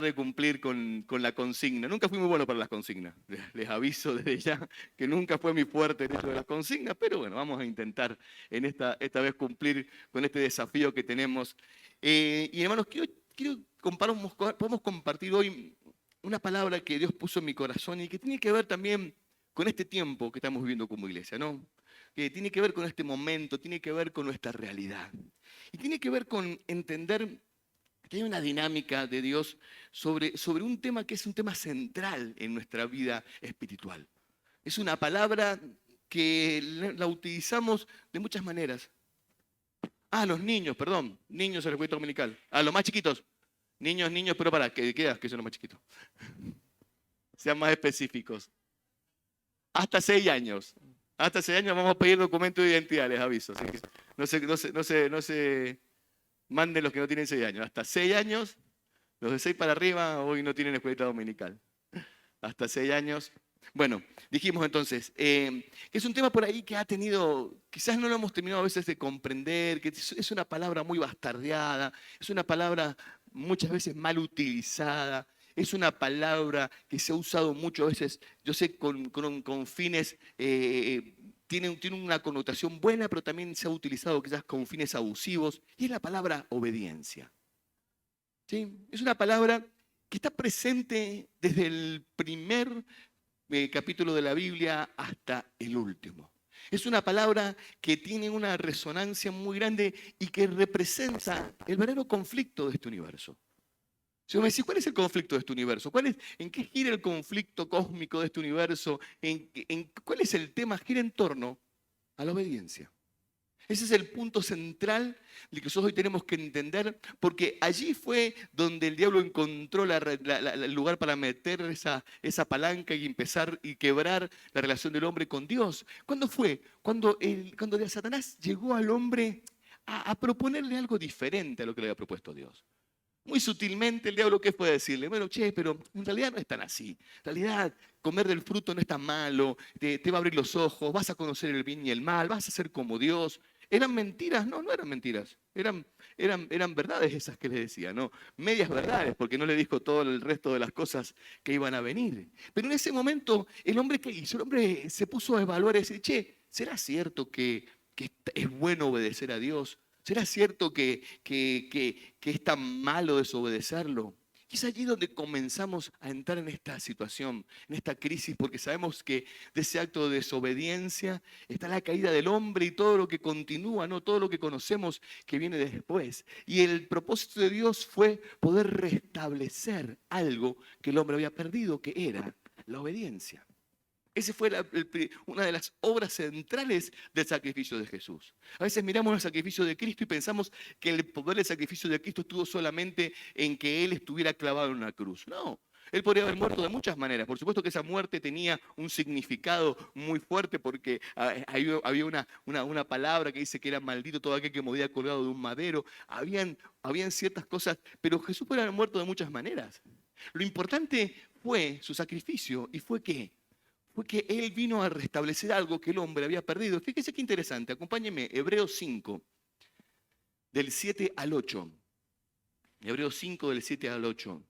de cumplir con la consigna. Nunca fui muy bueno para las consignas. Les aviso desde ya que nunca fue mi fuerte el hecho de las consignas, pero bueno, vamos a intentar en esta vez cumplir con este desafío que tenemos. Y hermanos, podemos compartir hoy una palabra que Dios puso en mi corazón y que tiene que ver también con este tiempo que estamos viviendo como iglesia, ¿no? Que tiene que ver con este momento, tiene que ver con nuestra realidad. Y tiene que ver con entender que hay una dinámica de Dios sobre un tema que es un tema central en nuestra vida espiritual. Es una palabra que la utilizamos de muchas maneras. Ah, los niños, perdón, niños en el escuela dominical. Ah, los más chiquitos. Niños, pero para, ¿qué edad que son los más chiquitos? Sean más específicos. Hasta 6 años. Hasta 6 años vamos a pedir documento de identidad, les aviso. Así que no se manden los que no tienen 6 años. Hasta 6 años, los de 6 para arriba hoy no tienen escuelita dominical. Hasta 6 años. Bueno, dijimos entonces, que es un tema por ahí que ha tenido, quizás no lo hemos terminado a veces de comprender, que es una palabra muy bastardeada, es una palabra muchas veces mal utilizada, es una palabra que se ha usado muchas veces, yo sé, con fines, tiene una connotación buena, pero también se ha utilizado quizás con fines abusivos, y es la palabra obediencia. ¿Sí? Es una palabra que está presente desde el primer capítulo de la Biblia hasta el último. Es una palabra que tiene una resonancia muy grande y que representa el verdadero conflicto de este universo. Si me decís, ¿cuál es el conflicto de este universo? ¿En qué gira el conflicto cósmico de este universo? ¿Cuál es el tema? Gira en torno a la obediencia. Ese es el punto central que nosotros hoy tenemos que entender, porque allí fue donde el diablo encontró el lugar para meter esa palanca y empezar y quebrar la relación del hombre con Dios. ¿Cuándo fue? Cuando Satanás llegó al hombre a proponerle algo diferente a lo que le había propuesto Dios. Muy sutilmente el diablo, ¿qué fue decirle? Bueno, che, pero en realidad no es tan así. En realidad, comer del fruto no es tan malo, te va a abrir los ojos, vas a conocer el bien y el mal, vas a ser como Dios. ¿Eran mentiras? No, no eran mentiras. Eran verdades esas que le decía, ¿no? Medias verdades, porque no le dijo todo el resto de las cosas que iban a venir. Pero en ese momento, el hombre, ¿qué hizo? El hombre se puso a evaluar y decir, che, ¿será cierto que es bueno obedecer a Dios? ¿Será cierto que es tan malo desobedecerlo? Y es allí donde comenzamos a entrar en esta situación, en esta crisis, porque sabemos que de ese acto de desobediencia está la caída del hombre y todo lo que continúa, ¿no? Todo lo que conocemos que viene después. Y el propósito de Dios fue poder restablecer algo que el hombre había perdido, que era la obediencia. Esa fue una de las obras centrales del sacrificio de Jesús. A veces miramos el sacrificio de Cristo y pensamos que el poder del sacrificio de Cristo estuvo solamente en que Él estuviera clavado en una cruz. No, Él podría haber muerto de muchas maneras. Por supuesto que esa muerte tenía un significado muy fuerte porque había una palabra que dice que era maldito todo aquel que moría colgado de un madero. Habían ciertas cosas, pero Jesús puede haber muerto de muchas maneras. Lo importante fue su sacrificio y fue que Él vino a restablecer algo que el hombre había perdido. Fíjese qué interesante, acompáñeme, Hebreos 5, del 7 al 8. Hebreos 5, del 7 al 8.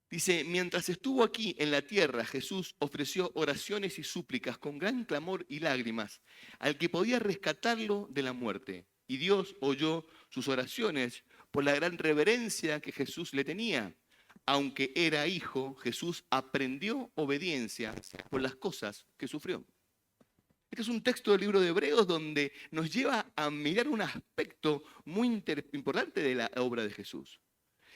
Dice, mientras estuvo aquí en la tierra, Jesús ofreció oraciones y súplicas con gran clamor y lágrimas al que podía rescatarlo de la muerte. Y Dios oyó sus oraciones por la gran reverencia que Jesús le tenía. Aunque era hijo, Jesús aprendió obediencia por las cosas que sufrió. Este es un texto del libro de Hebreos donde nos lleva a mirar un aspecto muy importante de la obra de Jesús.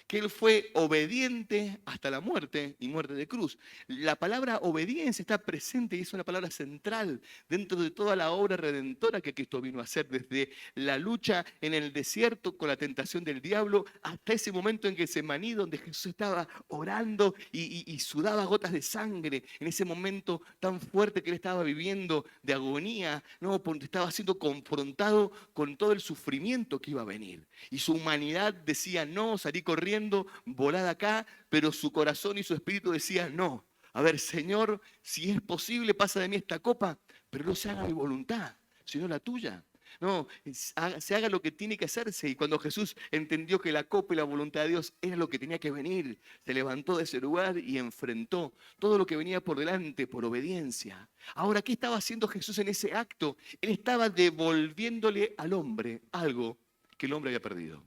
Que Él fue obediente hasta la muerte y muerte de cruz. La palabra obediencia está presente y es una palabra central dentro de toda la obra redentora que Cristo vino a hacer, desde la lucha en el desierto con la tentación del diablo hasta ese momento en Getsemaní donde Jesús estaba orando y sudaba gotas de sangre, en ese momento tan fuerte que Él estaba viviendo de agonía, ¿no? Porque estaba siendo confrontado con todo el sufrimiento que iba a venir. Y su humanidad decía, no, salí corriendo, volad acá, pero su corazón y su espíritu decían, no. A ver, Señor, si es posible, pasa de mí esta copa, pero no se haga mi voluntad, sino la tuya. No, se haga lo que tiene que hacerse. Y cuando Jesús entendió que la copa y la voluntad de Dios era lo que tenía que venir, se levantó de ese lugar y enfrentó todo lo que venía por delante por obediencia. Ahora, ¿qué estaba haciendo Jesús en ese acto? Él estaba devolviéndole al hombre algo que el hombre había perdido.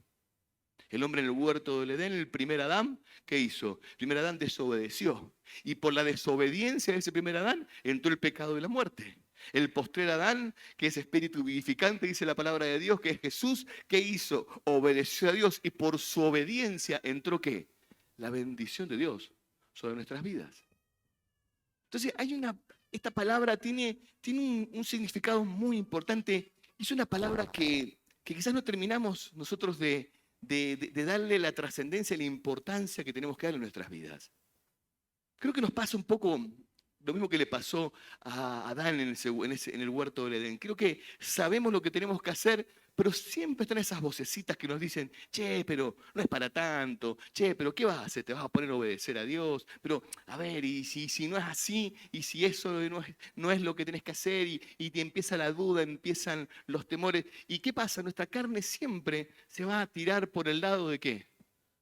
El hombre en el huerto del Edén, el primer Adán, ¿qué hizo? El primer Adán desobedeció. Y por la desobediencia de ese primer Adán entró el pecado de la muerte. El postrer Adán, que es espíritu vivificante, dice la palabra de Dios, que es Jesús, ¿qué hizo? Obedeció a Dios y por su obediencia entró ¿qué? La bendición de Dios sobre nuestras vidas. Entonces, esta palabra tiene un significado muy importante. Es una palabra que quizás no terminamos nosotros de darle la trascendencia y la importancia que tenemos que darle en nuestras vidas. Creo que nos pasa un poco lo mismo que le pasó a Adán en el huerto del Edén. Creo que sabemos lo que tenemos que hacer, pero siempre están esas vocecitas que nos dicen, che, pero no es para tanto, che, pero ¿qué vas a hacer? ¿Te vas a poner a obedecer a Dios? Pero, a ver, y si no es así, y si eso no es lo que tenés que hacer, y te empieza la duda, empiezan los temores, ¿y qué pasa? Nuestra carne siempre se va a tirar por el lado de ¿qué?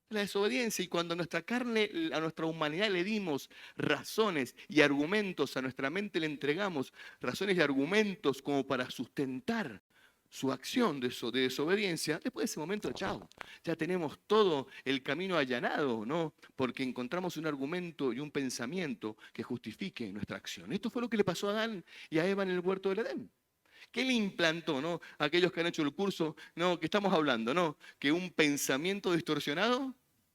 La desobediencia. Y cuando a nuestra carne, a nuestra humanidad le dimos razones y argumentos, a nuestra mente le entregamos razones y argumentos como para sustentar su acción de desobediencia, después de ese momento, chao, ya tenemos todo el camino allanado, ¿no? Porque encontramos un argumento y un pensamiento que justifique nuestra acción. Esto fue lo que le pasó a Adán y a Eva en el huerto del Edén. ¿Qué le implantó, no? Aquellos que han hecho el curso, no, que estamos hablando, ¿no? Que un pensamiento distorsionado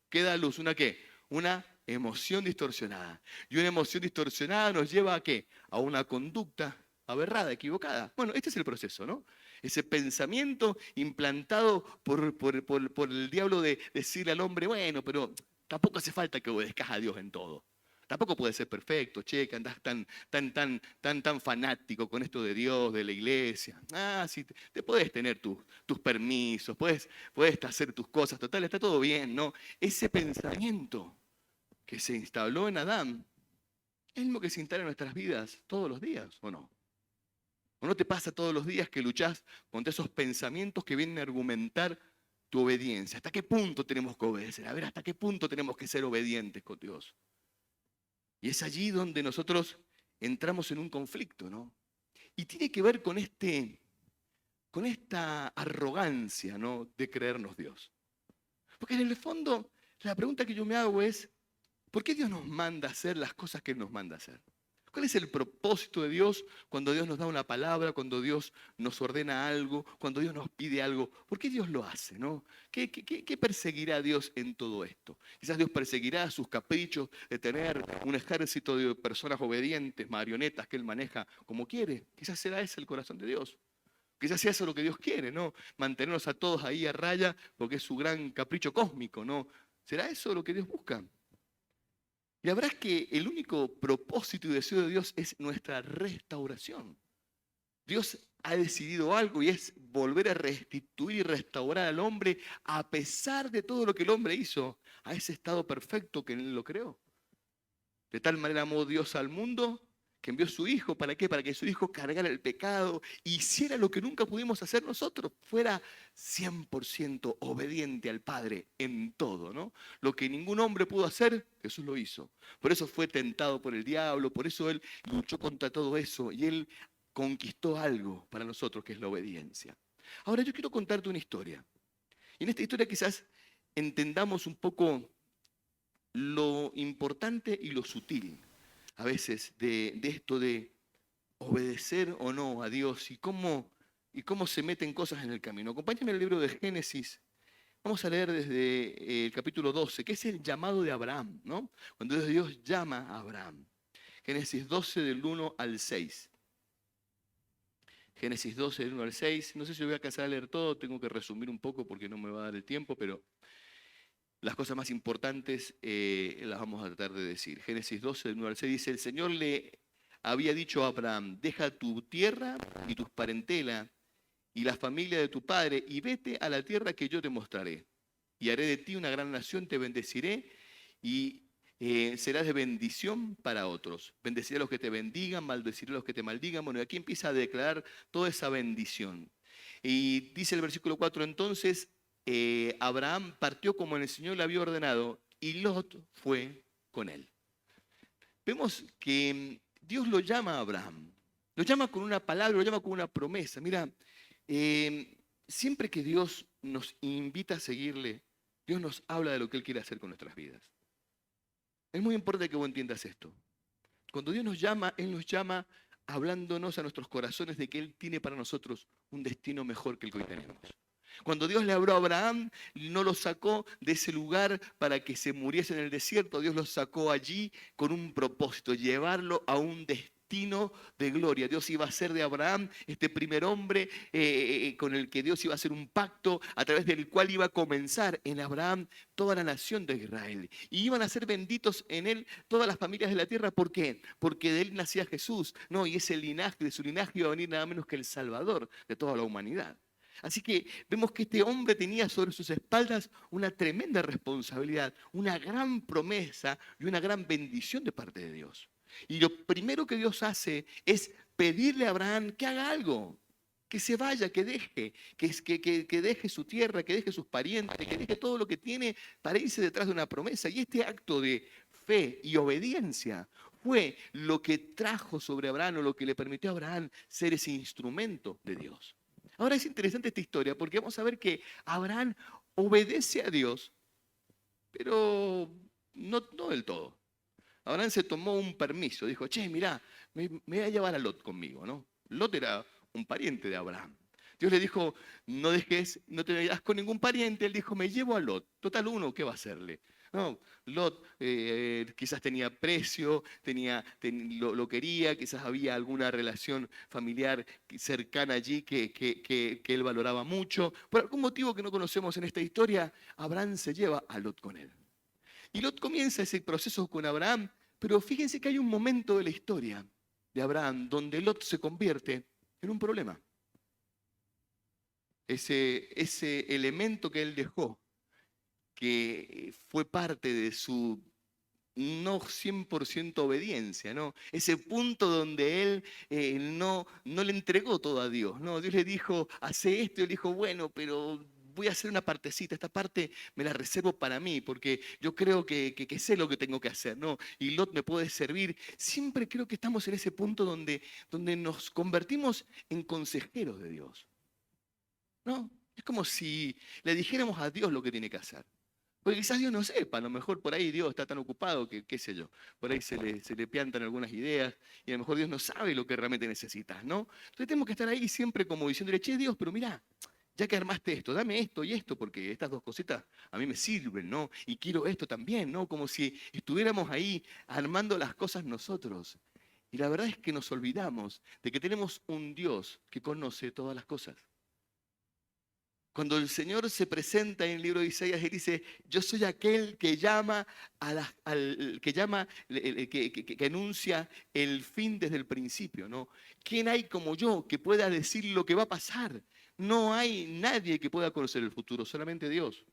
queda a luz. ¿Una qué? Una emoción distorsionada. Y una emoción distorsionada nos lleva a qué? A una conducta aberrada, equivocada. Bueno, este es el proceso, ¿no? Ese pensamiento implantado por el diablo de decirle al hombre, bueno, pero tampoco hace falta que obedezcas a Dios en todo. Tampoco puede ser perfecto, che, que andás tan fanático con esto de Dios, de la iglesia. Ah, sí, te podés tener tus permisos, puedes hacer tus cosas, total, está todo bien, ¿no? Ese pensamiento que se instaló en Adán es el mismo que se instala en nuestras vidas todos los días, ¿o no? ¿O no te pasa todos los días que luchás contra esos pensamientos que vienen a argumentar tu obediencia? ¿Hasta qué punto tenemos que obedecer? A ver, ¿hasta qué punto tenemos que ser obedientes con Dios? Y es allí donde nosotros entramos en un conflicto, ¿no? Y tiene que ver con esta arrogancia, ¿no? De creernos Dios. Porque en el fondo, la pregunta que yo me hago es, ¿por qué Dios nos manda a hacer las cosas que Él nos manda a hacer? ¿Cuál es el propósito de Dios cuando Dios nos da una palabra, cuando Dios nos ordena algo, cuando Dios nos pide algo? ¿Por qué Dios lo hace, no? ¿Qué perseguirá Dios en todo esto? Quizás Dios perseguirá sus caprichos de tener un ejército de personas obedientes, marionetas que Él maneja como quiere. Quizás será ese el corazón de Dios. Quizás sea eso lo que Dios quiere, ¿no? Mantenernos a todos ahí a raya porque es su gran capricho cósmico, ¿no? ¿Será eso lo que Dios busca? Y la verdad es que el único propósito y deseo de Dios es nuestra restauración. Dios ha decidido algo y es volver a restituir y restaurar al hombre a pesar de todo lo que el hombre hizo, a ese estado perfecto que Él lo creó. De tal manera amó Dios al mundo que envió a su Hijo. ¿Para qué? Para que su Hijo cargara el pecado, hiciera lo que nunca pudimos hacer nosotros, fuera 100% obediente al Padre en todo, ¿no? Lo que ningún hombre pudo hacer, Jesús lo hizo. Por eso fue tentado por el diablo, por eso Él luchó contra todo eso y Él conquistó algo para nosotros que es la obediencia. Ahora yo quiero contarte una historia. Y en esta historia quizás entendamos un poco lo importante y lo sutil a veces de esto de obedecer o no a Dios y cómo se meten cosas en el camino. Acompáñame al libro de Génesis. Vamos a leer desde el capítulo 12, que es el llamado de Abraham, ¿no? Cuando Dios llama a Abraham. Génesis 12 del 1 al 6. Génesis 12 del 1 al 6. No sé si voy a alcanzar a leer todo, tengo que resumir un poco porque no me va a dar el tiempo, pero las cosas más importantes las vamos a tratar de decir. Génesis 12, del 1 al 6 dice, el Señor le había dicho a Abraham, deja tu tierra y tus parentela y la familia de tu padre y vete a la tierra que yo te mostraré. Y haré de ti una gran nación, te bendeciré y serás de bendición para otros. Bendeciré a los que te bendigan, maldeciré a los que te maldigan. Bueno, y aquí empieza a declarar toda esa bendición. Y dice el versículo 4, entonces Abraham partió como el Señor le había ordenado y Lot fue con él. Vemos que Dios lo llama a Abraham, lo llama con una palabra, lo llama con una promesa. Mira, siempre que Dios nos invita a seguirle, Dios nos habla de lo que Él quiere hacer con nuestras vidas. Es muy importante que vos entiendas esto. Cuando Dios nos llama, Él nos llama hablándonos a nuestros corazones de que Él tiene para nosotros un destino mejor que el que hoy tenemos. Cuando Dios le habló a Abraham, no lo sacó de ese lugar para que se muriese en el desierto. Dios lo sacó allí con un propósito, llevarlo a un destino de gloria. Dios iba a hacer de Abraham este primer hombre con el que Dios iba a hacer un pacto a través del cual iba a comenzar en Abraham toda la nación de Israel. Y iban a ser benditos en él todas las familias de la tierra. ¿Por qué? Porque de él nacía Jesús. No, y ese linaje, de su linaje iba a venir nada menos que el Salvador de toda la humanidad. Así que vemos que este hombre tenía sobre sus espaldas una tremenda responsabilidad, una gran promesa y una gran bendición de parte de Dios. Y lo primero que Dios hace es pedirle a Abraham que haga algo, que se vaya, que deje, que deje su tierra, que deje sus parientes, que deje todo lo que tiene para irse detrás de una promesa. Y este acto de fe y obediencia fue lo que trajo sobre Abraham o lo que le permitió a Abraham ser ese instrumento de Dios. Ahora es interesante esta historia porque vamos a ver que Abraham obedece a Dios, pero no del todo. Abraham se tomó un permiso, dijo, che, mirá, me voy a llevar a Lot conmigo, ¿no? Lot era un pariente de Abraham. Dios le dijo, no te vayas con ningún pariente. Él dijo, me llevo a Lot. Total uno, ¿qué va a hacerle? No, Lot quizás tenía precio, lo quería, quizás había alguna relación familiar cercana allí que él valoraba mucho. Por algún motivo que no conocemos en esta historia, Abraham se lleva a Lot con él. Y Lot comienza ese proceso con Abraham, pero fíjense que hay un momento de la historia de Abraham donde Lot se convierte en un problema. Ese elemento que él dejó, que fue parte de su no 100% obediencia, ¿no? Ese punto donde él no le entregó todo a Dios, ¿no? Dios le dijo, hace esto, y él dijo, bueno, pero voy a hacer una partecita, esta parte me la reservo para mí, porque yo creo que sé lo que tengo que hacer, ¿no? Y Lot me puede servir. Siempre creo que estamos en ese punto donde nos convertimos en consejeros de Dios, ¿no? Es como si le dijéramos a Dios lo que tiene que hacer. Porque quizás Dios no sepa, a lo mejor por ahí Dios está tan ocupado que, qué sé yo, por ahí se le piantan algunas ideas y a lo mejor Dios no sabe lo que realmente necesitas, ¿no? Entonces tenemos que estar ahí siempre como diciéndole, che Dios, pero mira, ya que armaste esto, dame esto y esto, porque estas dos cositas a mí me sirven, ¿no? Y quiero esto también, ¿no? Como si estuviéramos ahí armando las cosas nosotros. Y la verdad es que nos olvidamos de que tenemos un Dios que conoce todas las cosas. Cuando el Señor se presenta en el libro de Isaías, Él dice, yo soy aquel que llama, que anuncia el fin desde el principio, ¿no? ¿Quién hay como yo que pueda decir lo que va a pasar? No hay nadie que pueda conocer el futuro, solamente Dios.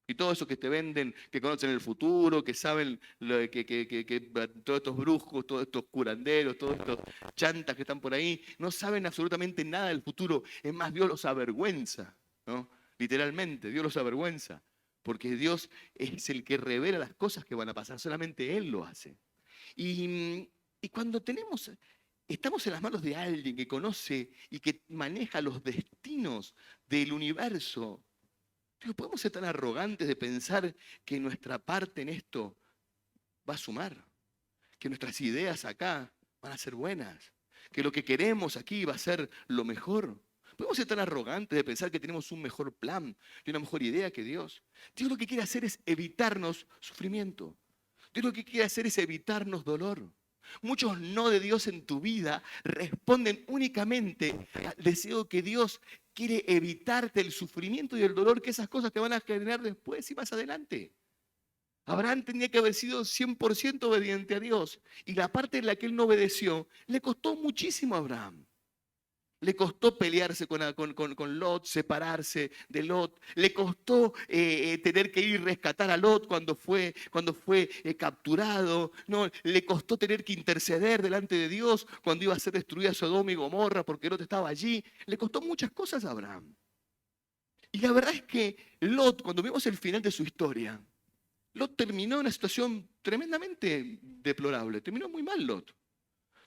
Y todos esos que te venden, que conocen el futuro, que saben todos estos brujos, todos estos curanderos, todos estos chantas que están por ahí, no saben absolutamente nada del futuro. Es más, Dios los avergüenza, ¿no? Literalmente, Dios los avergüenza. Porque Dios es el que revela las cosas que van a pasar, solamente Él lo hace. Y cuando estamos en las manos de alguien que conoce y que maneja los destinos del universo, ¿podemos ser tan arrogantes de pensar que nuestra parte en esto va a sumar? Que nuestras ideas acá van a ser buenas. Que lo que queremos aquí va a ser lo mejor. ¿Podemos ser tan arrogantes de pensar que tenemos un mejor plan y una mejor idea que Dios? Dios lo que quiere hacer es evitarnos sufrimiento. Dios lo que quiere hacer es evitarnos dolor. Muchos no de Dios en tu vida responden únicamente al deseo que Dios quiere evitarte el sufrimiento y el dolor que esas cosas te van a generar después y más adelante. Abraham tenía que haber sido 100% obediente a Dios y la parte en la que él no obedeció le costó muchísimo a Abraham. Le costó pelearse con Lot, separarse de Lot. Le costó tener que ir a rescatar a Lot cuando fue capturado. No, le costó tener que interceder delante de Dios cuando iba a ser destruida Sodoma y Gomorra porque Lot estaba allí. Le costó muchas cosas a Abraham. Y la verdad es que Lot, cuando vemos el final de su historia, Lot terminó en una situación tremendamente deplorable. Terminó muy mal Lot.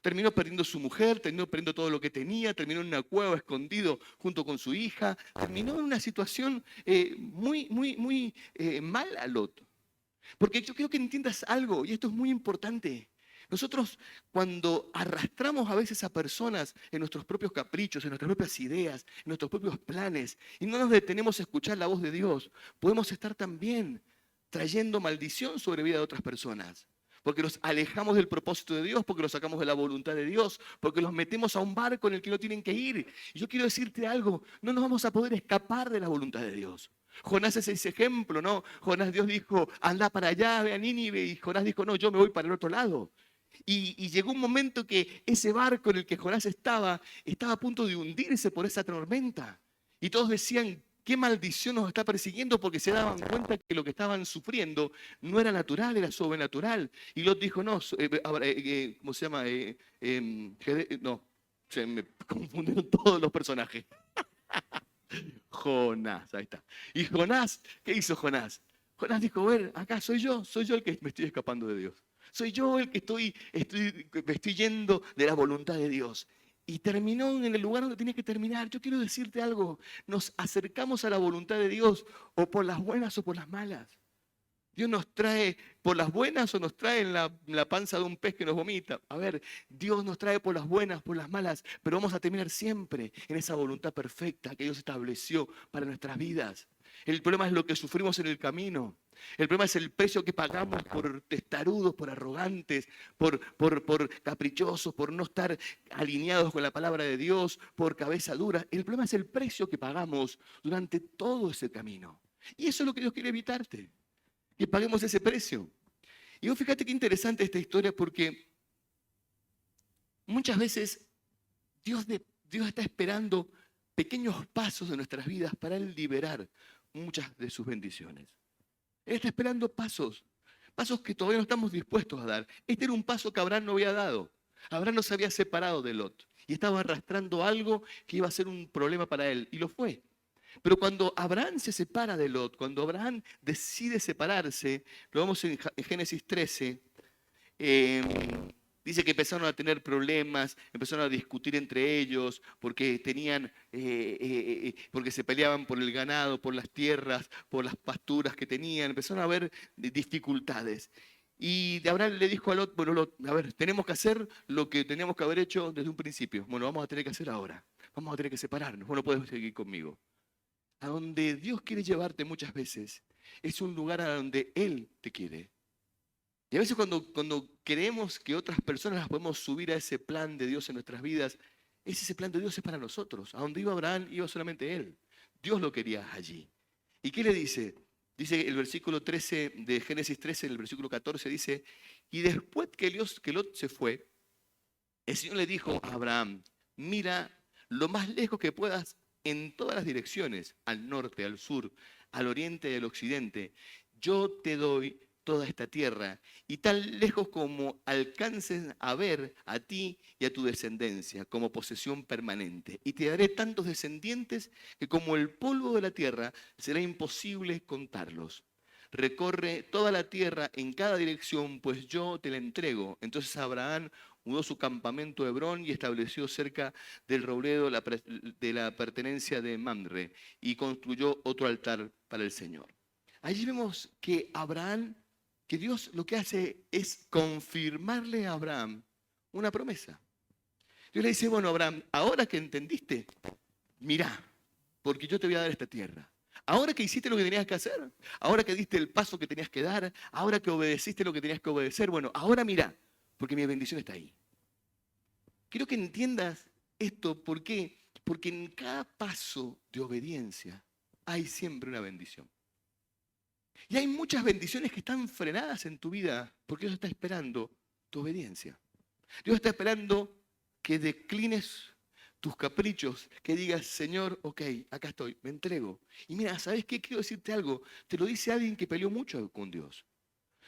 Terminó perdiendo su mujer, terminó perdiendo todo lo que tenía, terminó en una cueva escondido junto con su hija, terminó en una situación muy mala Lot. Porque yo quiero que entiendas algo, y esto es muy importante. Nosotros cuando arrastramos a veces a personas en nuestros propios caprichos, en nuestras propias ideas, en nuestros propios planes, y no nos detenemos a escuchar la voz de Dios, podemos estar también trayendo maldición sobre la vida de otras personas. Porque los alejamos del propósito de Dios, porque los sacamos de la voluntad de Dios, porque los metemos a un barco en el que no tienen que ir. Y yo quiero decirte algo, no nos vamos a poder escapar de la voluntad de Dios. Jonás es ese ejemplo, ¿no? Jonás, Dios dijo, anda para allá, ve a Nínive, y Jonás dijo, no, yo me voy para el otro lado. Y llegó un momento que ese barco en el que Jonás estaba a punto de hundirse por esa tormenta. Y todos decían, qué maldición nos está persiguiendo, porque se daban cuenta que lo que estaban sufriendo no era natural, era sobrenatural. Y Lot dijo, no, ¿cómo se llama? No, se me confundieron todos los personajes. Jonás, ahí está. Y Jonás, ¿qué hizo Jonás? Jonás dijo, ver, acá soy yo el que me estoy escapando de Dios. Soy yo el que me estoy yendo de la voluntad de Dios. Y terminó en el lugar donde tenía que terminar. Yo quiero decirte algo, nos acercamos a la voluntad de Dios o por las buenas o por las malas. Dios nos trae por las buenas o nos trae en la panza de un pez que nos vomita. A ver, Dios nos trae por las buenas, por las malas, pero vamos a terminar siempre en esa voluntad perfecta que Dios estableció para nuestras vidas. El problema es lo que sufrimos en el camino. El problema es el precio que pagamos por testarudos, por arrogantes, por caprichosos, por no estar alineados con la palabra de Dios, por cabeza dura. El problema es el precio que pagamos durante todo ese camino. Y eso es lo que Dios quiere evitarte, que paguemos ese precio. Y vos fíjate qué interesante esta historia, porque muchas veces Dios está esperando pequeños pasos de nuestras vidas para Él liberar muchas de sus bendiciones. Él está esperando pasos que todavía no estamos dispuestos a dar. Este era un paso que Abraham no había dado. Abraham no se había separado de Lot y estaba arrastrando algo que iba a ser un problema para él, y lo fue. Pero cuando Abraham se separa de Lot, cuando Abraham decide separarse, lo vemos en Génesis 13, dice que empezaron a tener problemas, empezaron a discutir entre ellos, porque porque se peleaban por el ganado, por las tierras, por las pasturas que tenían, empezaron a haber dificultades. Y Abraham le dijo a Lot, bueno, Lot, a ver, tenemos que hacer lo que teníamos que haber hecho desde un principio. Bueno, vamos a tener que hacer ahora. Vamos a tener que separarnos. Bueno, puedes seguir conmigo. A donde Dios quiere llevarte muchas veces es un lugar a donde Él te quiere. Y a veces cuando creemos que otras personas las podemos subir a ese plan de Dios en nuestras vidas, ese plan de Dios es para nosotros. A donde iba Abraham, iba solamente él. Dios lo quería allí. ¿Y qué le dice? Dice el versículo 13 de Génesis 13, el versículo 14, dice, y después que Lot se fue, el Señor le dijo a Abraham, mira lo más lejos que puedas en todas las direcciones, al norte, al sur, al oriente y al occidente. Yo te doy toda esta tierra, y tan lejos como alcances a ver a ti y a tu descendencia como posesión permanente. Y te daré tantos descendientes que como el polvo de la tierra será imposible contarlos. Recorre toda la tierra en cada dirección, pues yo te la entrego. Entonces Abraham mudó su campamento a Hebrón y estableció cerca del Robledo de la pertenencia de Mamre y construyó otro altar para el Señor. Allí vemos que Dios lo que hace es confirmarle a Abraham una promesa. Dios le dice, bueno, Abraham, ahora que entendiste, mirá, porque yo te voy a dar esta tierra. Ahora que hiciste lo que tenías que hacer, ahora que diste el paso que tenías que dar, ahora que obedeciste lo que tenías que obedecer, bueno, ahora mirá, porque mi bendición está ahí. Quiero que entiendas esto, ¿por qué? Porque en cada paso de obediencia hay siempre una bendición. Y hay muchas bendiciones que están frenadas en tu vida porque Dios está esperando tu obediencia. Dios está esperando que declines tus caprichos, que digas, Señor, ok, acá estoy, me entrego. Y mira, ¿sabes qué? Quiero decirte algo. Te lo dice alguien que peleó mucho con Dios.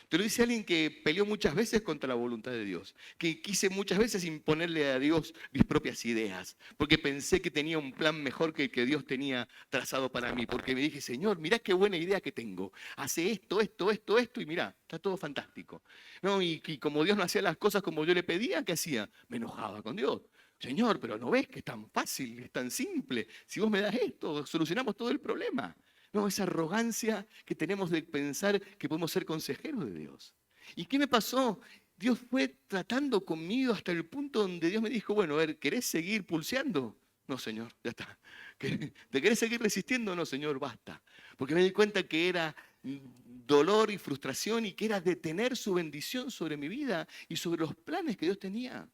Te lo dice alguien que peleó muchas veces contra la voluntad de Dios, que quise muchas veces imponerle a Dios mis propias ideas, porque pensé que tenía un plan mejor que el que Dios tenía trazado para mí, porque me dije, Señor, mirá qué buena idea que tengo, hace esto, esto, esto, esto, y mirá, está todo fantástico. No, y como Dios no hacía las cosas como yo le pedía, ¿qué hacía? Me enojaba con Dios. Señor, pero ¿no ves que es tan fácil, es tan simple? Si vos me das esto, solucionamos todo el problema. No, esa arrogancia que tenemos de pensar que podemos ser consejeros de Dios. ¿Y qué me pasó? Dios fue tratando conmigo hasta el punto donde Dios me dijo, bueno, a ver, ¿querés seguir pulseando? No, Señor, ya está. ¿Te querés seguir resistiendo? No, Señor, basta. Porque me di cuenta que era dolor y frustración y que era detener su bendición sobre mi vida y sobre los planes que Dios tenía.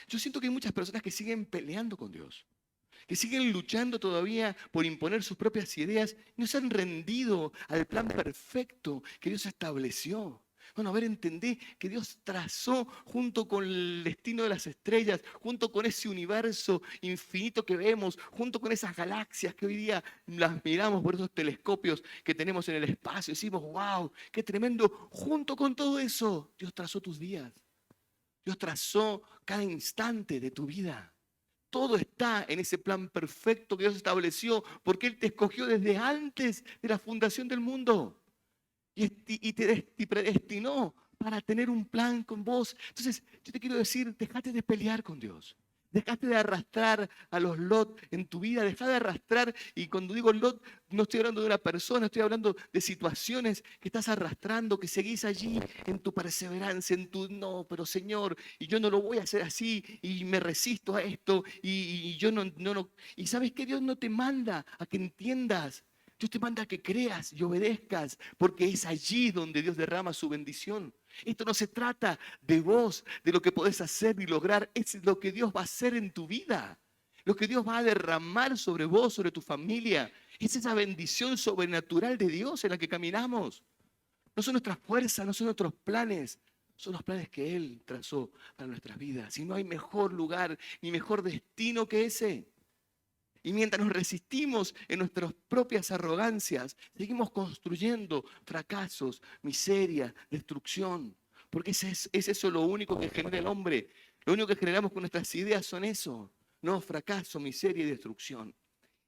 Yo siento que hay muchas personas que siguen peleando con Dios, que siguen luchando todavía por imponer sus propias ideas y no se han rendido al plan perfecto que Dios estableció. Bueno, a ver, entendí que Dios trazó junto con el destino de las estrellas, junto con ese universo infinito que vemos, junto con esas galaxias que hoy día las miramos por esos telescopios que tenemos en el espacio. Decimos, wow, qué tremendo. Junto con todo eso, Dios trazó tus días. Dios trazó cada instante de tu vida. Todo está en ese plan perfecto que Dios estableció, porque Él te escogió desde antes de la fundación del mundo y te predestinó para tener un plan con vos. Entonces, yo te quiero decir, dejate de pelear con Dios. Dejate de arrastrar a los Lot en tu vida, deja de arrastrar, y cuando digo Lot, no estoy hablando de una persona, estoy hablando de situaciones que estás arrastrando, que seguís allí en tu perseverancia, en tu, no, pero Señor, y yo no lo voy a hacer así, y me resisto a esto, y yo no. Y sabes que Dios no te manda a que entiendas, Dios te manda a que creas y obedezcas, porque es allí donde Dios derrama su bendición. Esto no se trata de vos, de lo que podés hacer y lograr, es lo que Dios va a hacer en tu vida. Lo que Dios va a derramar sobre vos, sobre tu familia. Es esa bendición sobrenatural de Dios en la que caminamos. No son nuestras fuerzas, no son nuestros planes, son los planes que Él trazó para nuestras vidas. Y no hay mejor lugar ni mejor destino que ese. Y mientras nos resistimos en nuestras propias arrogancias, seguimos construyendo fracasos, miseria, destrucción. Porque es eso lo único que genera el hombre. Lo único que generamos con nuestras ideas son eso. No, fracaso, miseria y destrucción.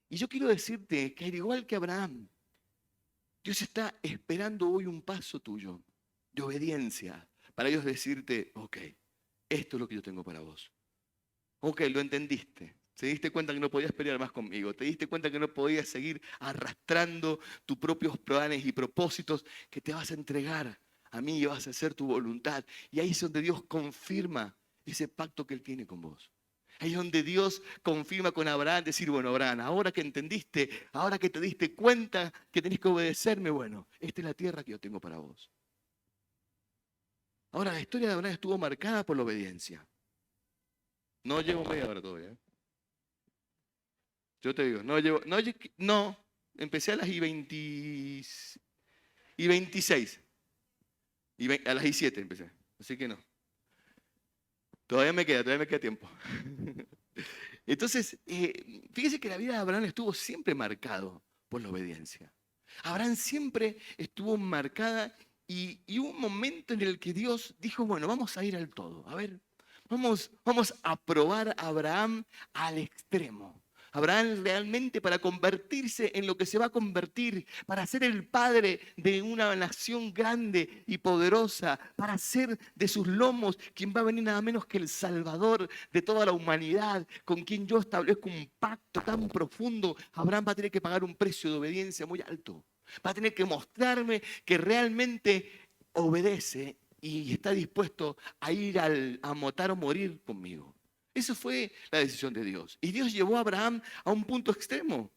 Y yo quiero decirte que al igual que Abraham, Dios está esperando hoy un paso tuyo de obediencia para Dios decirte, ok, esto es lo que yo tengo para vos. Ok, lo entendiste. Te diste cuenta que no podías pelear más conmigo. Te diste cuenta que no podías seguir arrastrando tus propios planes y propósitos, que te vas a entregar a mí y vas a hacer tu voluntad. Y ahí es donde Dios confirma ese pacto que Él tiene con vos. Ahí es donde Dios confirma con Abraham, decir, bueno, Abraham, ahora que entendiste, ahora que te diste cuenta que tenés que obedecerme, bueno, esta es la tierra que yo tengo para vos. Ahora, la historia de Abraham estuvo marcada por la obediencia. No llevo media hora todavía, ¿eh? Yo te digo, no, empecé a las y 26. A las y 7 empecé. Así que no. Todavía me queda tiempo. Entonces, fíjese que la vida de Abraham estuvo siempre marcado por la obediencia. Abraham siempre estuvo marcada y hubo un momento en el que Dios dijo, bueno, vamos a ir al todo. A ver, vamos a probar a Abraham al extremo. Abraham realmente para convertirse en lo que se va a convertir, para ser el padre de una nación grande y poderosa, para ser de sus lomos quien va a venir nada menos que el Salvador de toda la humanidad, con quien yo establezco un pacto tan profundo. Abraham va a tener que pagar un precio de obediencia muy alto. Va a tener que mostrarme que realmente obedece y está dispuesto a ir a matar o morir conmigo. Esa fue la decisión de Dios. Y Dios llevó a Abraham a un punto extremo.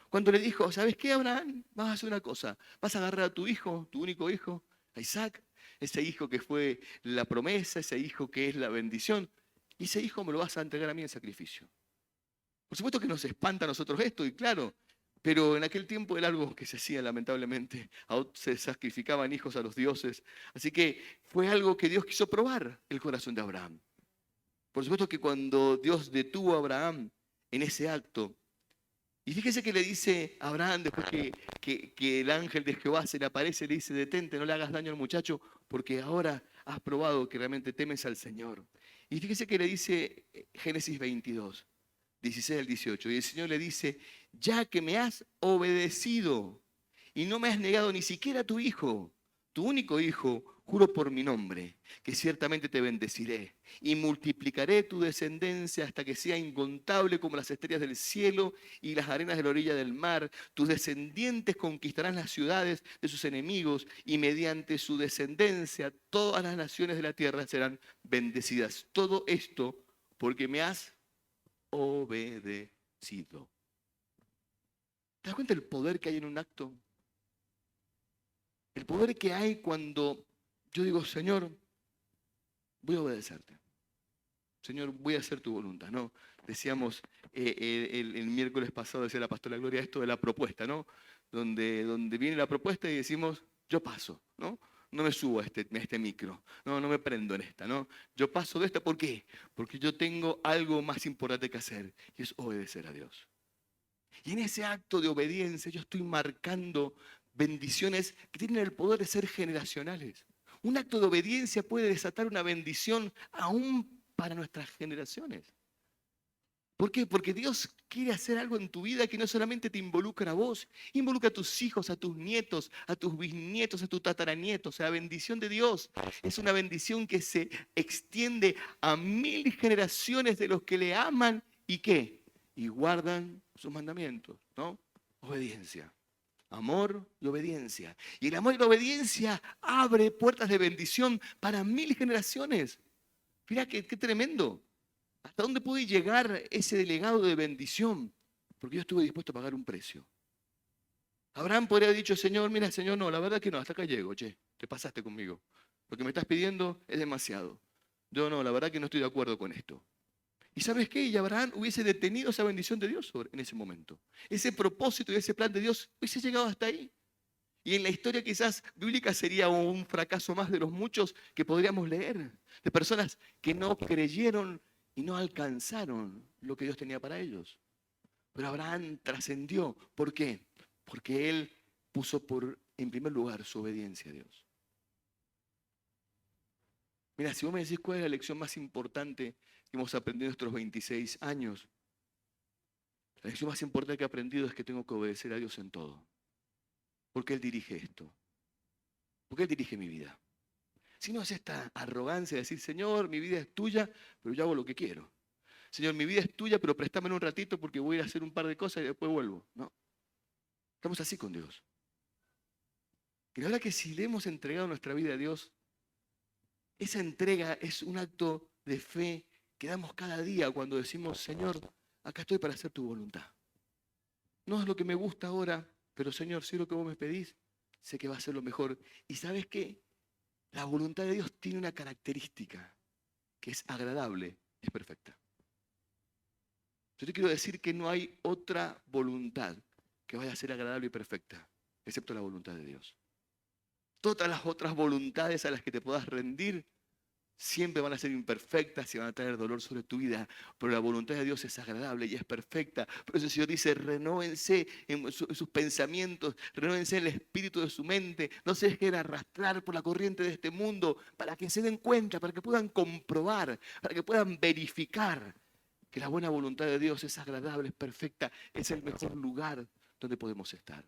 Cuando le dijo, ¿sabes qué, Abraham? Vas a hacer una cosa. Vas a agarrar a tu hijo, tu único hijo, a Isaac, ese hijo que fue la promesa, ese hijo que es la bendición. Y ese hijo me lo vas a entregar a mí en sacrificio. Por supuesto que nos espanta a nosotros esto, y claro, pero en aquel tiempo era algo que se hacía lamentablemente. Se sacrificaban hijos a los dioses. Así que fue algo que Dios quiso probar el corazón de Abraham. Por supuesto que cuando Dios detuvo a Abraham en ese acto. Y fíjese que le dice a Abraham, después que el ángel de Jehová se le aparece, le dice, detente, no le hagas daño al muchacho, porque ahora has probado que realmente temes al Señor. Y fíjese que le dice Génesis 22, 16 al 18, y el Señor le dice, ya que me has obedecido y no me has negado ni siquiera a tu hijo, tu único hijo, juro por mi nombre, que ciertamente te bendeciré y multiplicaré tu descendencia hasta que sea incontable como las estrellas del cielo y las arenas de la orilla del mar. Tus descendientes conquistarán las ciudades de sus enemigos y mediante su descendencia todas las naciones de la tierra serán bendecidas. Todo esto porque me has obedecido. ¿Te das cuenta del poder que hay en un acto? El poder que hay cuando yo digo, Señor, voy a obedecerte. Señor, voy a hacer tu voluntad, ¿no? Decíamos el miércoles pasado, decía la pastora Gloria, esto de la propuesta, ¿no? Donde viene la propuesta y decimos, yo paso, ¿no? No me subo a este micro, no me prendo en esta, ¿no? Yo paso de esta, ¿por qué? Porque yo tengo algo más importante que hacer, y es obedecer a Dios. Y en ese acto de obediencia yo estoy marcando bendiciones que tienen el poder de ser generacionales. Un acto de obediencia puede desatar una bendición aún para nuestras generaciones. ¿Por qué? Porque Dios quiere hacer algo en tu vida que no solamente te involucra a vos, involucra a tus hijos, a tus nietos, a tus bisnietos, a tus tataranietos. O sea, la bendición de Dios es una bendición que se extiende a 1000 generaciones de los que le aman y ¿qué? Y guardan sus mandamientos, ¿no? Obediencia. Amor y obediencia. Y el amor y la obediencia abre puertas de bendición para 1000 generaciones. Mira qué tremendo. ¿Hasta dónde puede llegar ese legado de bendición? Porque yo estuve dispuesto a pagar un precio. Abraham podría haber dicho, Señor, mira, Señor, no, la verdad que no, hasta acá llego, che, te pasaste conmigo. Lo que me estás pidiendo es demasiado. Yo no, la verdad que no estoy de acuerdo con esto. ¿Y sabes qué? Y Abraham hubiese detenido esa bendición de Dios en ese momento. Ese propósito y ese plan de Dios hubiese llegado hasta ahí. Y en la historia quizás bíblica sería un fracaso más de los muchos que podríamos leer, de personas que no creyeron y no alcanzaron lo que Dios tenía para ellos. Pero Abraham trascendió. ¿Por qué? Porque él puso en primer lugar su obediencia a Dios. Mira, si vos me decís cuál es la lección más importante que hemos aprendido en estos 26 años, la lección más importante que he aprendido es que tengo que obedecer a Dios en todo. Porque Él dirige esto. Porque Él dirige mi vida. Si no es esta arrogancia de decir, Señor, mi vida es tuya, pero yo hago lo que quiero. Señor, mi vida es tuya, pero préstamelo un ratito porque voy a ir a hacer un par de cosas y después vuelvo. No. Estamos así con Dios. Y la verdad que si le hemos entregado nuestra vida a Dios, esa entrega es un acto de fe que damos cada día cuando decimos, Señor, acá estoy para hacer tu voluntad. No es lo que me gusta ahora, pero Señor, si es lo que vos me pedís, sé que va a ser lo mejor. ¿Y sabes qué? La voluntad de Dios tiene una característica que es agradable, es perfecta. Yo te quiero decir que no hay otra voluntad que vaya a ser agradable y perfecta, excepto la voluntad de Dios. Todas las otras voluntades a las que te puedas rendir siempre van a ser imperfectas y van a traer dolor sobre tu vida, pero la voluntad de Dios es agradable y es perfecta. Por eso el Señor dice, renóvense en sus pensamientos, renóvense en el espíritu de su mente, no se dejen arrastrar por la corriente de este mundo, para que se den cuenta, para que puedan comprobar, para que puedan verificar que la buena voluntad de Dios es agradable, es perfecta, es el mejor lugar donde podemos estar.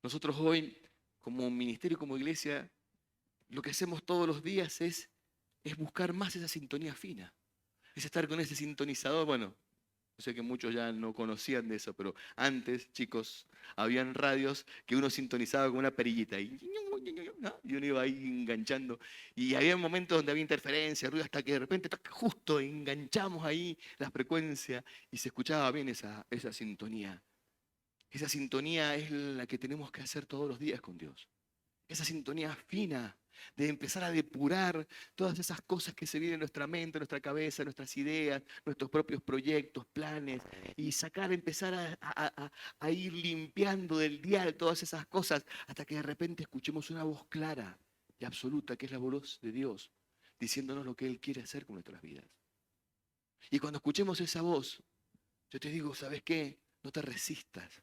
Nosotros hoy, como ministerio, como iglesia, lo que hacemos todos los días es buscar más esa sintonía fina, es estar con ese sintonizador. Bueno, yo sé que muchos ya no conocían de eso, pero antes, chicos, habían radios que uno sintonizaba con una perillita ¿no? Y uno iba ahí enganchando. Y había momentos donde había interferencia, ruido, hasta que de repente justo enganchamos ahí la frecuencia y se escuchaba bien esa sintonía. Esa sintonía es la que tenemos que hacer todos los días con Dios. Esa sintonía fina de empezar a depurar todas esas cosas que se vienen en nuestra mente, en nuestra cabeza, nuestras ideas, nuestros propios proyectos, planes, y empezar a ir limpiando del dial todas esas cosas hasta que de repente escuchemos una voz clara y absoluta, que es la voz de Dios, diciéndonos lo que Él quiere hacer con nuestras vidas. Y cuando escuchemos esa voz, yo te digo, ¿sabes qué? No te resistas.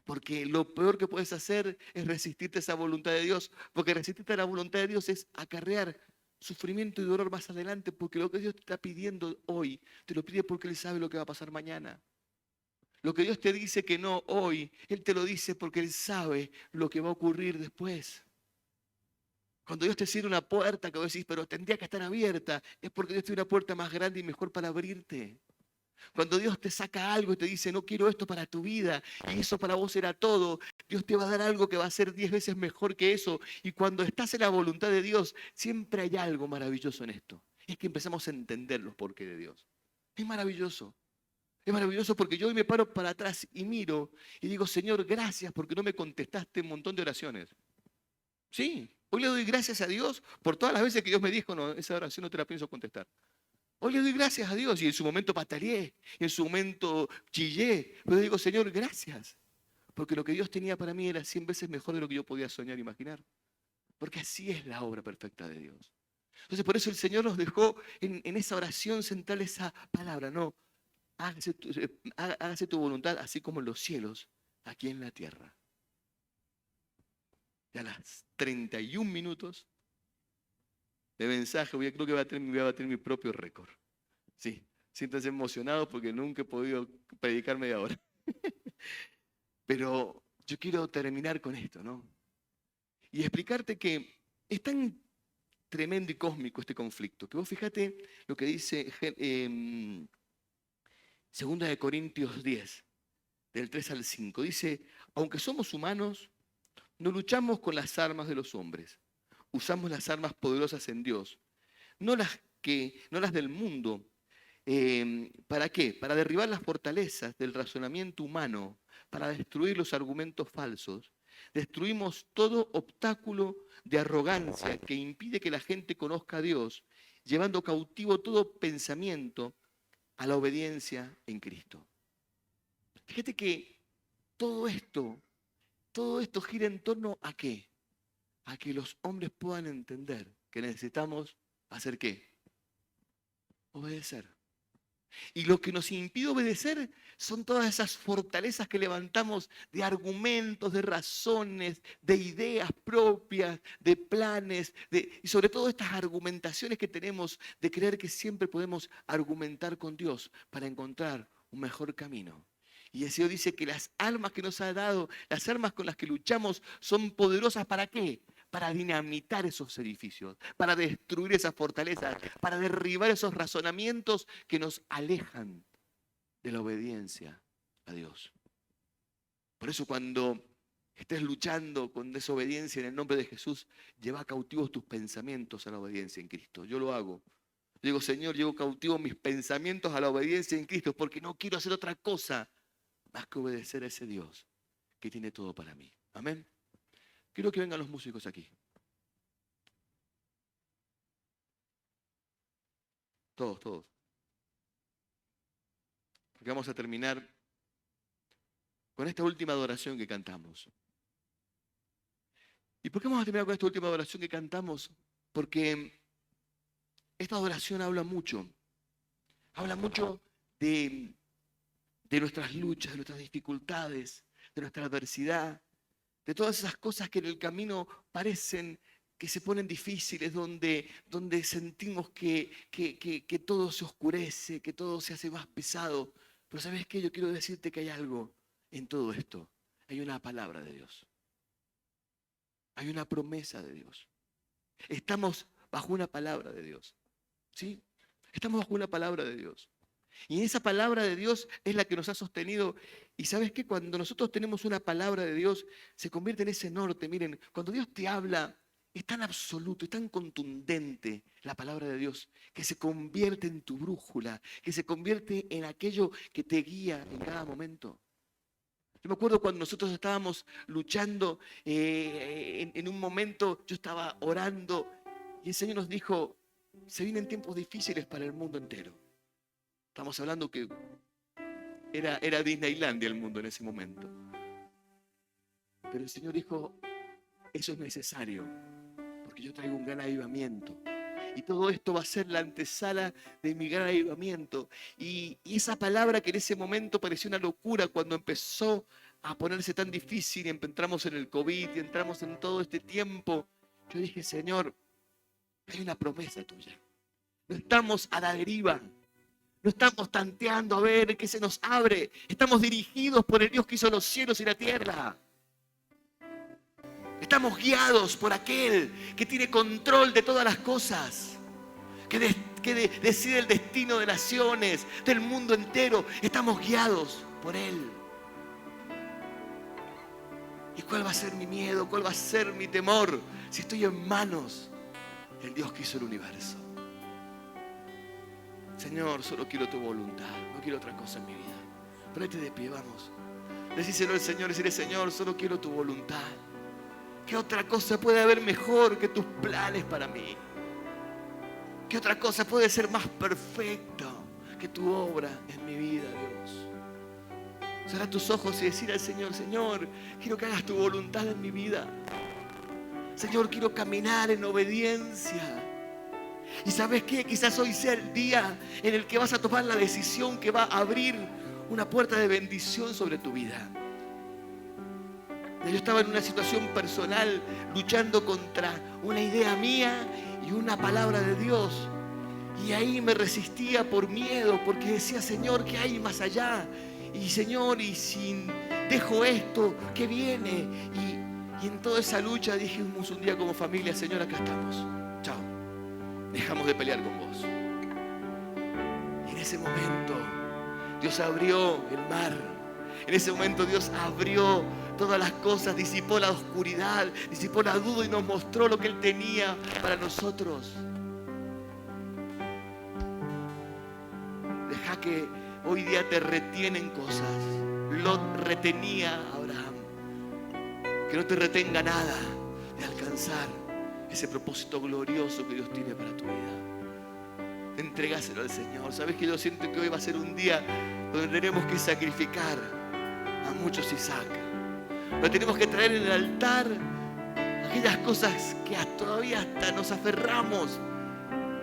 Porque lo peor que puedes hacer es resistirte a esa voluntad de Dios. Porque resistirte a la voluntad de Dios es acarrear sufrimiento y dolor más adelante. Porque lo que Dios te está pidiendo hoy, te lo pide porque Él sabe lo que va a pasar mañana. Lo que Dios te dice que no hoy, Él te lo dice porque Él sabe lo que va a ocurrir después. Cuando Dios te cierra una puerta que vos decís, pero tendría que estar abierta, es porque Dios tiene una puerta más grande y mejor para abrirte. Cuando Dios te saca algo y te dice, no quiero esto para tu vida, y eso para vos era todo, Dios te va a dar algo que va a ser 10 veces mejor que eso. Y cuando estás en la voluntad de Dios, siempre hay algo maravilloso en esto. Es que empezamos a entender los porqués de Dios. Es maravilloso. Es maravilloso porque yo hoy me paro para atrás y miro y digo, Señor, gracias porque no me contestaste un montón de oraciones. Sí, hoy le doy gracias a Dios por todas las veces que Dios me dijo, no, esa oración no te la pienso contestar. Hoy le doy gracias a Dios y en su momento pataleé, y en su momento chillé, pero digo, Señor, gracias. Porque lo que Dios tenía para mí era 100 veces mejor de lo que yo podía soñar e imaginar. Porque así es la obra perfecta de Dios. Entonces por eso el Señor nos dejó en esa oración central esa palabra, no, hágase tu voluntad así como en los cielos, aquí en la tierra. Y a las 31 minutos de mensaje, creo que voy a batir mi propio récord. Sí, siéntanse emocionados porque nunca he podido predicar media hora. Pero yo quiero terminar con esto, ¿no? Y explicarte que es tan tremendo y cósmico este conflicto, que vos fíjate lo que dice 2 Corintios 10, del 3 al 5. Dice, aunque somos humanos, no luchamos con las armas de los hombres. Usamos las armas poderosas en Dios, no las del mundo. ¿Para qué? Para derribar las fortalezas del razonamiento humano, para destruir los argumentos falsos. Destruimos todo obstáculo de arrogancia que impide que la gente conozca a Dios, llevando cautivo todo pensamiento a la obediencia en Cristo. Fíjate que todo esto gira en torno a qué? A que los hombres puedan entender que necesitamos hacer qué? Obedecer. Y lo que nos impide obedecer son todas esas fortalezas que levantamos de argumentos, de razones, de ideas propias, de planes, y sobre todo estas argumentaciones que tenemos de creer que siempre podemos argumentar con Dios para encontrar un mejor camino. Y el Señor dice que las armas que nos ha dado, las armas con las que luchamos, son poderosas ¿para qué? Para dinamitar esos edificios, para destruir esas fortalezas, para derribar esos razonamientos que nos alejan de la obediencia a Dios. Por eso cuando estés luchando con desobediencia en el nombre de Jesús, lleva cautivos tus pensamientos a la obediencia en Cristo. Yo lo hago. Digo, Señor, llevo cautivos mis pensamientos a la obediencia en Cristo porque no quiero hacer otra cosa más que obedecer a ese Dios que tiene todo para mí. Amén. Quiero que vengan los músicos aquí. Todos, todos. Porque vamos a terminar con esta última adoración que cantamos. ¿Y por qué vamos a terminar con esta última adoración que cantamos? Porque esta adoración habla mucho de nuestras luchas, de nuestras dificultades, de nuestra adversidad, de todas esas cosas que en el camino parecen que se ponen difíciles, donde sentimos que todo se oscurece, que todo se hace más pesado. Pero ¿sabes qué? Yo quiero decirte que hay algo en todo esto. Hay una palabra de Dios. Hay una promesa de Dios. Estamos bajo una palabra de Dios. ¿Sí? Estamos bajo una palabra de Dios. Y esa palabra de Dios es la que nos ha sostenido. Y ¿sabes qué? Cuando nosotros tenemos una palabra de Dios, se convierte en ese norte. Miren, cuando Dios te habla, es tan absoluto, es tan contundente la palabra de Dios, que se convierte en tu brújula, que se convierte en aquello que te guía en cada momento. Yo me acuerdo cuando nosotros estábamos luchando, en un momento yo estaba orando y el Señor nos dijo, se vienen tiempos difíciles para el mundo entero. Estamos hablando que era Disneylandia el mundo en ese momento. Pero el Señor dijo, eso es necesario, porque yo traigo un gran avivamiento. Y todo esto va a ser la antesala de mi gran avivamiento. Y esa palabra que en ese momento pareció una locura cuando empezó a ponerse tan difícil y entramos en el COVID y entramos en todo este tiempo, yo dije, Señor, hay una promesa tuya. No estamos a la deriva. No estamos tanteando a ver qué se nos abre. Estamos dirigidos por el Dios que hizo los cielos y la tierra. Estamos guiados por aquel que tiene control de todas las cosas, que decide el destino de naciones, del mundo entero. Estamos guiados por Él. ¿Y cuál va a ser mi miedo? ¿Cuál va a ser mi temor? Si estoy en manos del Dios que hizo el universo. Señor, solo quiero tu voluntad, no quiero otra cosa en mi vida. Ponete de pie, vamos. Decíselo al Señor, decirle, Señor, solo quiero tu voluntad. ¿Qué otra cosa puede haber mejor que tus planes para mí? ¿Qué otra cosa puede ser más perfecta que tu obra en mi vida, Dios? Cerrar tus ojos y decir al Señor, Señor, quiero que hagas tu voluntad en mi vida. Señor, quiero caminar en obediencia. Y ¿sabes qué? Quizás hoy sea el día en el que vas a tomar la decisión que va a abrir una puerta de bendición sobre tu vida. Yo estaba en una situación personal luchando contra una idea mía y una palabra de Dios. Y ahí me resistía por miedo, porque decía, Señor, ¿qué hay más allá? Y Señor, y si dejo esto, ¿qué viene? Y en toda esa lucha dijimos un día como familia, Señor, acá estamos. Chao. Dejamos de pelear con vos. Y en ese momento Dios abrió el mar. En ese momento Dios abrió todas las cosas, disipó la oscuridad, disipó la duda y nos mostró lo que Él tenía para nosotros. Deja que hoy día te retienen cosas. Lot retenía a Abraham. Que no te retenga nada de alcanzar ese propósito glorioso que Dios tiene para tu vida. Entregáselo al Señor. Sabes que yo siento que hoy va a ser un día donde tenemos que sacrificar a muchos Isaac. Lo tenemos que traer en el altar, aquellas cosas que todavía hasta nos aferramos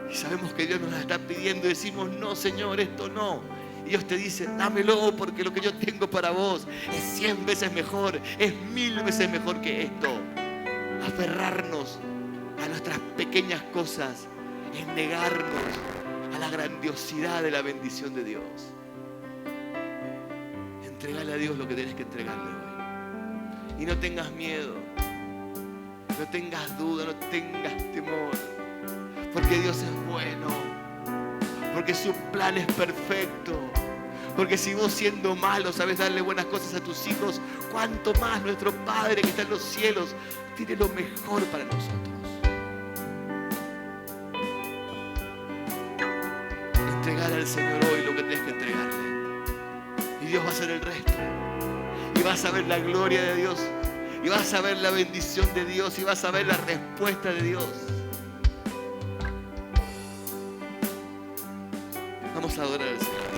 y sabemos que Dios nos las está pidiendo y decimos, no, Señor, esto no. Y Dios te dice, dámelo, porque lo que yo tengo para vos es 100 veces mejor, es 1000 veces mejor que esto. Aferrarnos a nuestras pequeñas cosas es negarnos a la grandiosidad de la bendición de Dios. Entregale a Dios lo que tenés que entregarle hoy. Y no tengas miedo, no tengas duda, no tengas temor, porque Dios es bueno, porque su plan es perfecto, porque si vos siendo malo sabes darle buenas cosas a tus hijos, cuánto más nuestro Padre que está en los cielos tiene lo mejor para nosotros. Entregar al Señor hoy lo que tenés que entregarle, y Dios va a hacer el resto. Y vas a ver la gloria de Dios, y vas a ver la bendición de Dios, y vas a ver la respuesta de Dios. Vamos a adorar al Señor.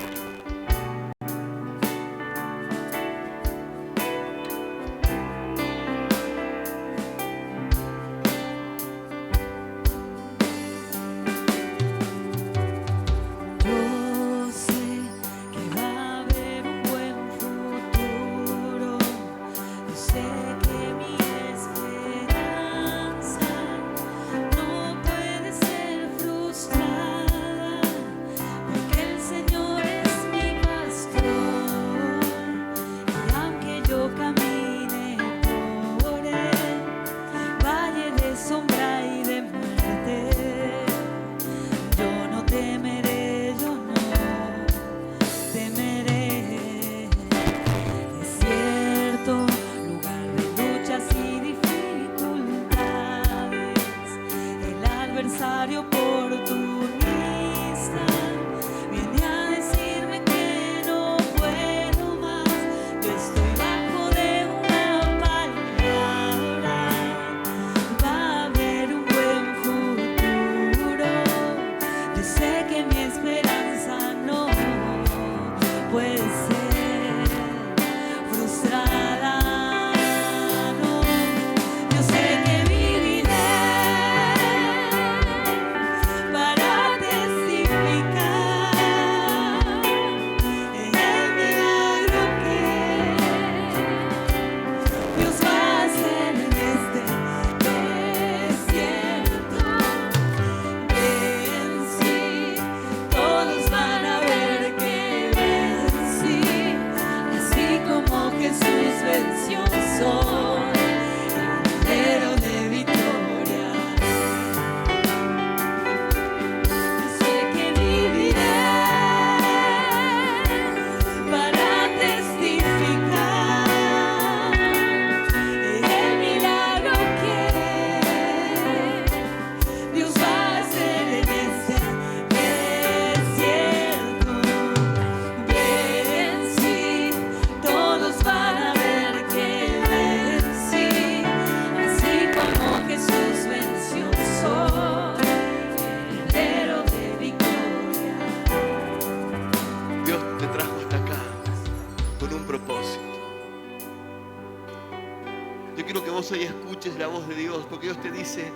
escuches la voz de Dios, porque Dios te dice,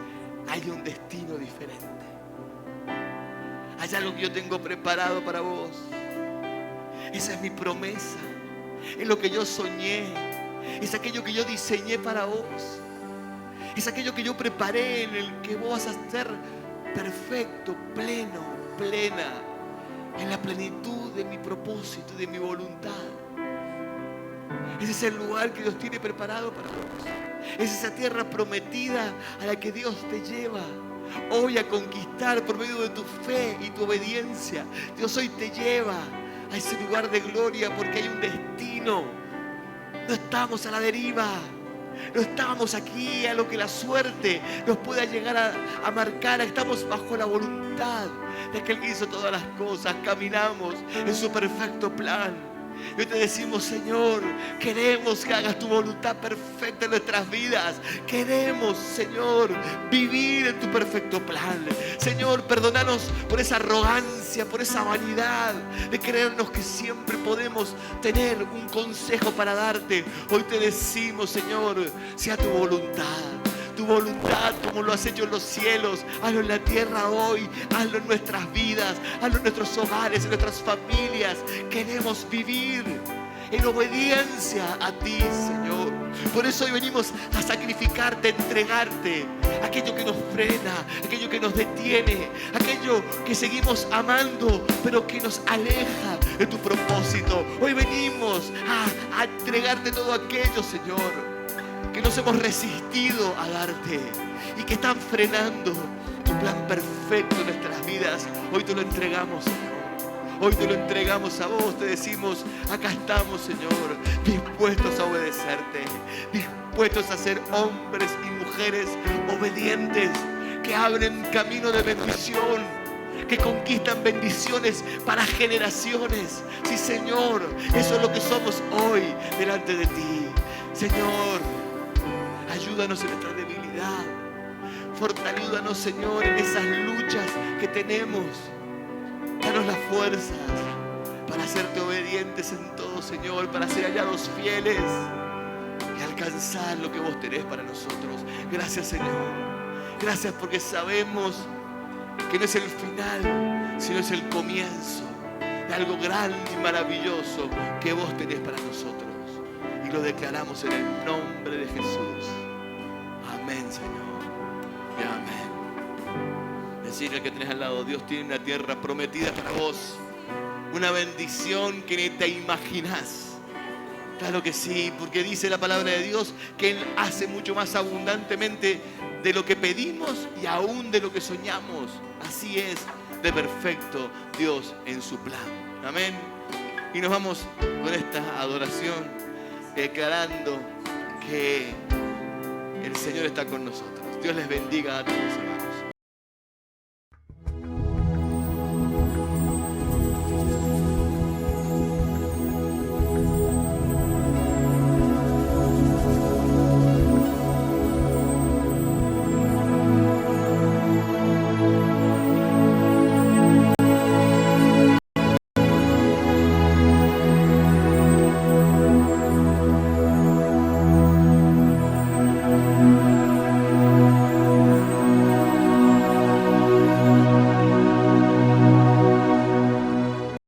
hay un destino diferente. Hay algo que yo tengo preparado para vos. Esa es mi promesa. Es lo que yo soñé. Es aquello que yo diseñé para vos. Es aquello que yo preparé, en el que vos vas a ser perfecto, pleno, plena, en la plenitud de mi propósito, de mi voluntad. Ese es el lugar que Dios tiene preparado para vos. Es esa tierra prometida a la que Dios te lleva hoy a conquistar por medio de tu fe y tu obediencia. Dios hoy te lleva a ese lugar de gloria porque hay un destino. No estamos a la deriva. No estamos aquí a lo que la suerte nos pueda llegar a marcar. Estamos bajo la voluntad de aquel que hizo todas las cosas. Caminamos en su perfecto plan. Y hoy te decimos, Señor, queremos que hagas tu voluntad perfecta en nuestras vidas. Queremos, Señor, vivir en tu perfecto plan. Señor, perdónanos por esa arrogancia, por esa vanidad de creernos que siempre podemos tener un consejo para darte. Hoy te decimos, Señor, sea tu voluntad. Tu voluntad, como lo has hecho en los cielos, hazlo en la tierra hoy, hazlo en nuestras vidas, hazlo en nuestros hogares, en nuestras familias. Queremos vivir en obediencia a ti, Señor. Por eso hoy venimos a sacrificarte, a entregarte aquello que nos frena, aquello que nos detiene, aquello que seguimos amando, pero que nos aleja de tu propósito. Hoy venimos a entregarte todo aquello, Señor, que nos hemos resistido a darte y que están frenando tu plan perfecto en nuestras vidas. Hoy te lo entregamos, Señor. Hoy te lo entregamos a vos. Te decimos, acá estamos, Señor, dispuestos a obedecerte, dispuestos a ser hombres y mujeres obedientes, que abren camino de bendición, que conquistan bendiciones para generaciones. Sí, Señor, eso es lo que somos hoy delante de ti. Señor, ayúdanos en nuestra debilidad. Fortalúdanos, Señor, en esas luchas que tenemos. Danos las fuerzas para hacerte obedientes en todo, Señor, para ser hallados fieles y alcanzar lo que vos tenés para nosotros. Gracias, Señor. Gracias porque sabemos que no es el final, sino es el comienzo de algo grande y maravilloso que vos tenés para nosotros. Y lo declaramos en el nombre de Jesús. Amén, Señor. Y amén. Decirle al que tenés al lado, Dios tiene una tierra prometida para vos. Una bendición que ni te imaginás. Claro que sí, porque dice la palabra de Dios que Él hace mucho más abundantemente de lo que pedimos y aún de lo que soñamos. Así es de perfecto Dios en su plan. Amén. Y nos vamos con esta adoración, declarando que el Señor está con nosotros. Dios les bendiga a todos.